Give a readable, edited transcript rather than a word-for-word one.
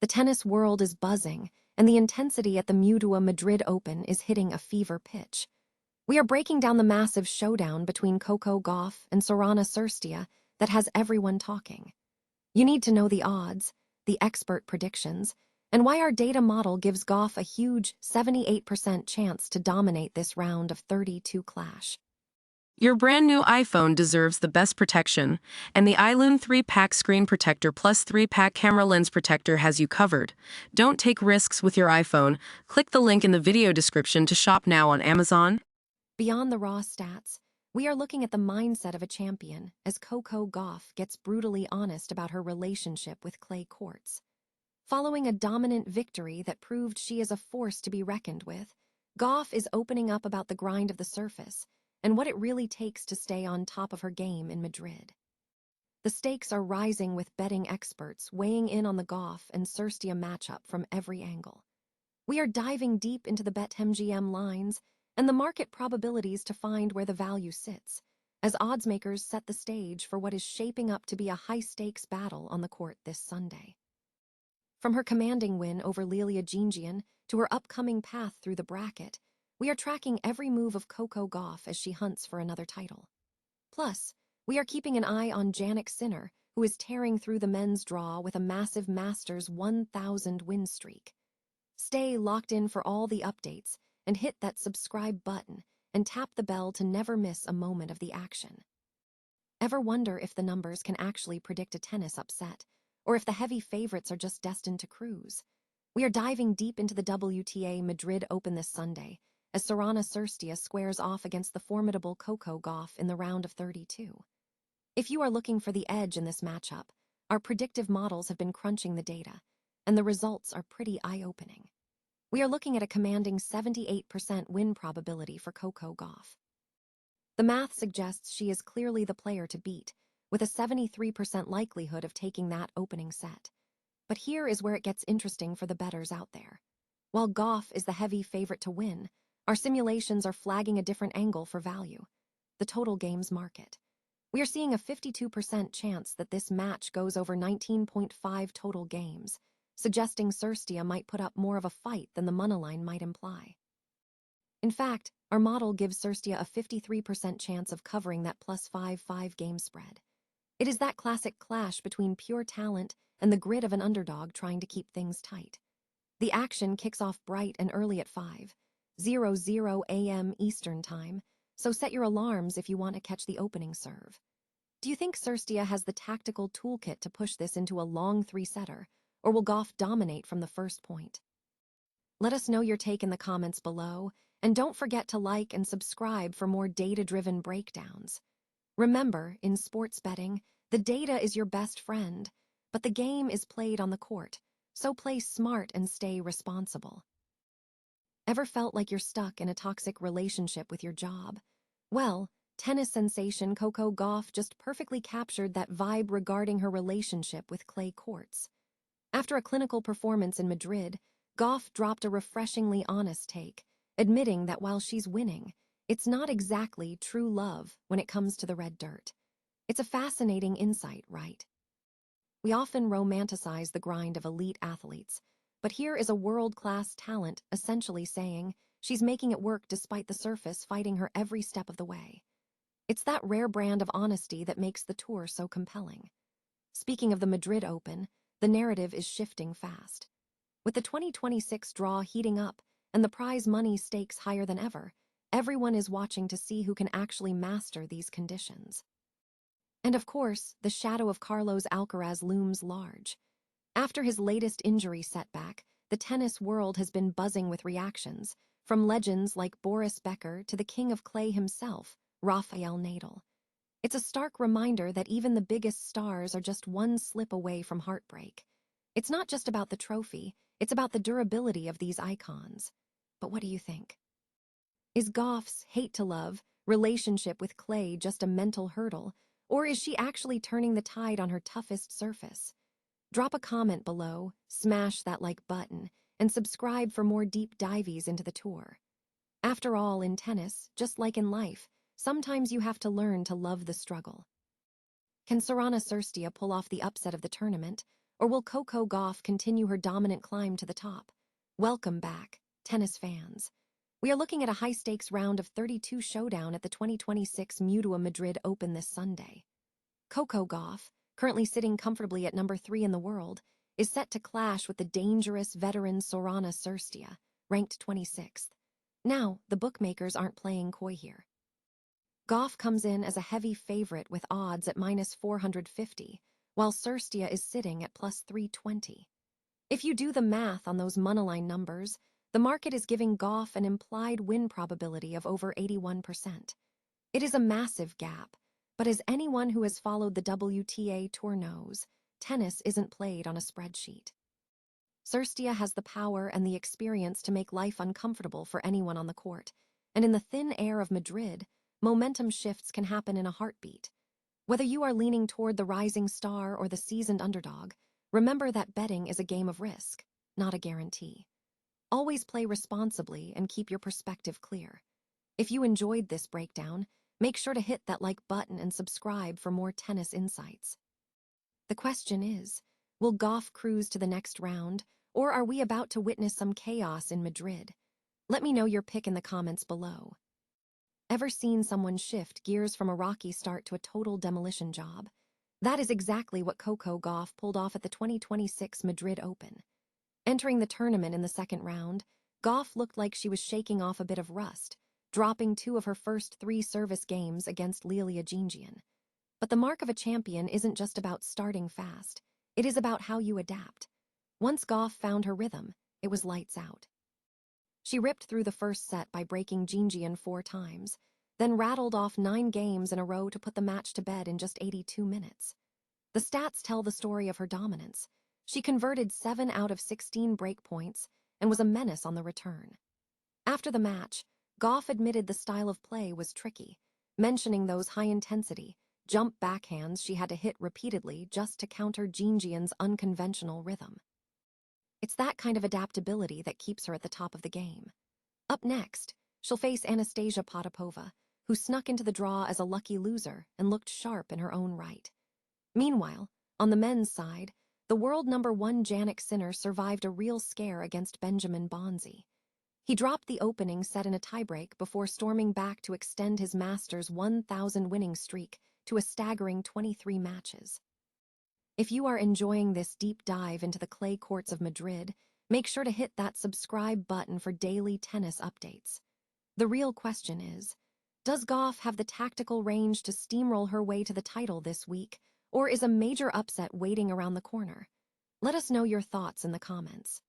The tennis world is buzzing, and the intensity at the Madrid Open is hitting a fever pitch. We are breaking down the massive showdown between Coco Gauff and Sorana Cirstea that has everyone talking. You need to know the odds, the expert predictions, and why our data model gives Gauff a huge 78% chance to dominate this round of 32 clash. Your brand new iPhone deserves the best protection, and the iLume 3-pack screen protector plus 3-pack camera lens protector has you covered. Don't take risks with your iPhone. Click the link in the video description to shop now on Amazon. Beyond the raw stats, we are looking at the mindset of a champion as Coco Gauff gets brutally honest about her relationship with clay courts. Following a dominant victory that proved she is a force to be reckoned with, Gauff is opening up about the grind of the surface and what it really takes to stay on top of her game in Madrid. The stakes are rising with betting experts weighing in on the Gauff and Cirstea matchup from every angle. We are diving deep into the BetMGM lines and the market probabilities to find where the value sits, as oddsmakers set the stage for what is shaping up to be a high-stakes battle on the court this Sunday. From her commanding win over Leolia Jeanjean to her upcoming path through the bracket, we are tracking every move of Coco Gauff as she hunts for another title. Plus, we are keeping an eye on Jannik Sinner, who is tearing through the men's draw with a massive Masters 1,000 win streak. Stay locked in for all the updates and hit that subscribe button and tap the bell to never miss a moment of the action. Ever wonder if the numbers can actually predict a tennis upset, or if the heavy favorites are just destined to cruise? We are diving deep into the WTA Madrid Open this Sunday, as Sorana Cirstea squares off against the formidable Coco Gauff in the round of 32. If you are looking for the edge in this matchup, our predictive models have been crunching the data, and the results are pretty eye-opening. We are looking at a commanding 78% win probability for Coco Gauff. The math suggests she is clearly the player to beat, with a 73% likelihood of taking that opening set. But here is where it gets interesting for the bettors out there. While Gauff is the heavy favorite to win, our simulations are flagging a different angle for value: the total games market. We are seeing a 52% chance that this match goes over 19.5 total games, suggesting Cirstea might put up more of a fight than the moneyline might imply. In fact, our model gives Cirstea a 53% chance of covering that plus 5 game spread. It is that classic clash between pure talent and the grit of an underdog trying to keep things tight. The action kicks off bright and early at 5:00 a.m. Eastern Time, so set your alarms if you want to catch the opening serve. Do you think Cirstea has the tactical toolkit to push this into a long three-setter, or will Gauff dominate from the first point? Let us know your take in the comments below, and don't forget to like and subscribe for more data-driven breakdowns. Remember, in sports betting, the data is your best friend, but the game is played on the court, so play smart and stay responsible. Ever felt like you're stuck in a toxic relationship with your job? Well, tennis sensation Coco Gauff just perfectly captured that vibe regarding her relationship with clay courts. After a clinical performance in Madrid, Gauff dropped a refreshingly honest take, admitting that while she's winning, it's not exactly true love when it comes to the red dirt. It's a fascinating insight, right? We often romanticize the grind of elite athletes, but here is a world-class talent essentially saying she's making it work despite the surface fighting her every step of the way. It's that rare brand of honesty that makes the tour so compelling. Speaking of the Madrid Open, the narrative is shifting fast. With the 2026 draw heating up and the prize money stakes higher than ever, everyone is watching to see who can actually master these conditions. And of course, the shadow of Carlos Alcaraz looms large. After his latest injury setback, the tennis world has been buzzing with reactions, from legends like Boris Becker to the king of clay himself, Rafael Nadal. It's a stark reminder that even the biggest stars are just one slip away from heartbreak. It's not just about the trophy, it's about the durability of these icons. But what do you think? Is Gauff's hate-to-love relationship with clay just a mental hurdle, or is she actually turning the tide on her toughest surface? Drop a comment below, smash that like button, and subscribe for more deep dives into the tour. After all, in tennis, just like in life, sometimes you have to learn to love the struggle. Can Sorana Cirstea pull off the upset of the tournament, Or will Coco Gauff continue her dominant climb to the top? Welcome back, tennis fans. We are looking at a high-stakes round of 32 showdown at the 2026 Madrid Open this Sunday. Coco Gauff, currently sitting comfortably at number 3 in the world, is set to clash with the dangerous veteran Sorana Cirstea, ranked 26th. Now, the bookmakers aren't playing coy here. Gauff comes in as a heavy favorite with odds at -450, while Cirstea is sitting at +320. If you do the math on those moneyline numbers, the market is giving Gauff an implied win probability of over 81%. It is a massive gap, but as anyone who has followed the WTA Tour knows, tennis isn't played on a spreadsheet. Cirstea has the power and the experience to make life uncomfortable for anyone on the court, and in the thin air of Madrid, momentum shifts can happen in a heartbeat. Whether you are leaning toward the rising star or the seasoned underdog, remember that betting is a game of risk, not a guarantee. Always play responsibly and keep your perspective clear. If you enjoyed this breakdown, make sure to hit that like button and subscribe for more tennis insights. The question is, will Gauff cruise to the next round, or are we about to witness some chaos in Madrid? Let me know your pick in the comments below. Ever seen someone shift gears from a rocky start to a total demolition job? That is exactly what Coco Gauff pulled off at the 2026 Madrid Open. Entering the tournament in the second round, Gauff looked like she was shaking off a bit of rust, dropping 2 of her first 3 service games against Leolia Jeanjean. But the mark of a champion isn't just about starting fast, it is about how you adapt. Once Gauff found her rhythm, it was lights out. She ripped through the first set by breaking Jeanjean 4 times, then rattled off 9 games in a row to put the match to bed in just 82 minutes. The stats tell the story of her dominance. She converted 7 out of 16 break points and was a menace on the return. After the match, Gauff admitted the style of play was tricky, mentioning those high-intensity, jump backhands she had to hit repeatedly just to counter Jeanjean's unconventional rhythm. It's that kind of adaptability that keeps her at the top of the game. Up next, she'll face Anastasia Potapova, who snuck into the draw as a lucky loser and looked sharp in her own right. Meanwhile, on the men's side, the world number 1 Jannik Sinner survived a real scare against Benjamin Bonzi. He dropped the opening set in a tiebreak before storming back to extend his Masters 1,000 winning streak to a staggering 23 matches. If you are enjoying this deep dive into the clay courts of Madrid, make sure to hit that subscribe button for daily tennis updates. The real question is, does Gauff have the tactical range to steamroll her way to the title this week, or is a major upset waiting around the corner? Let us know your thoughts in the comments.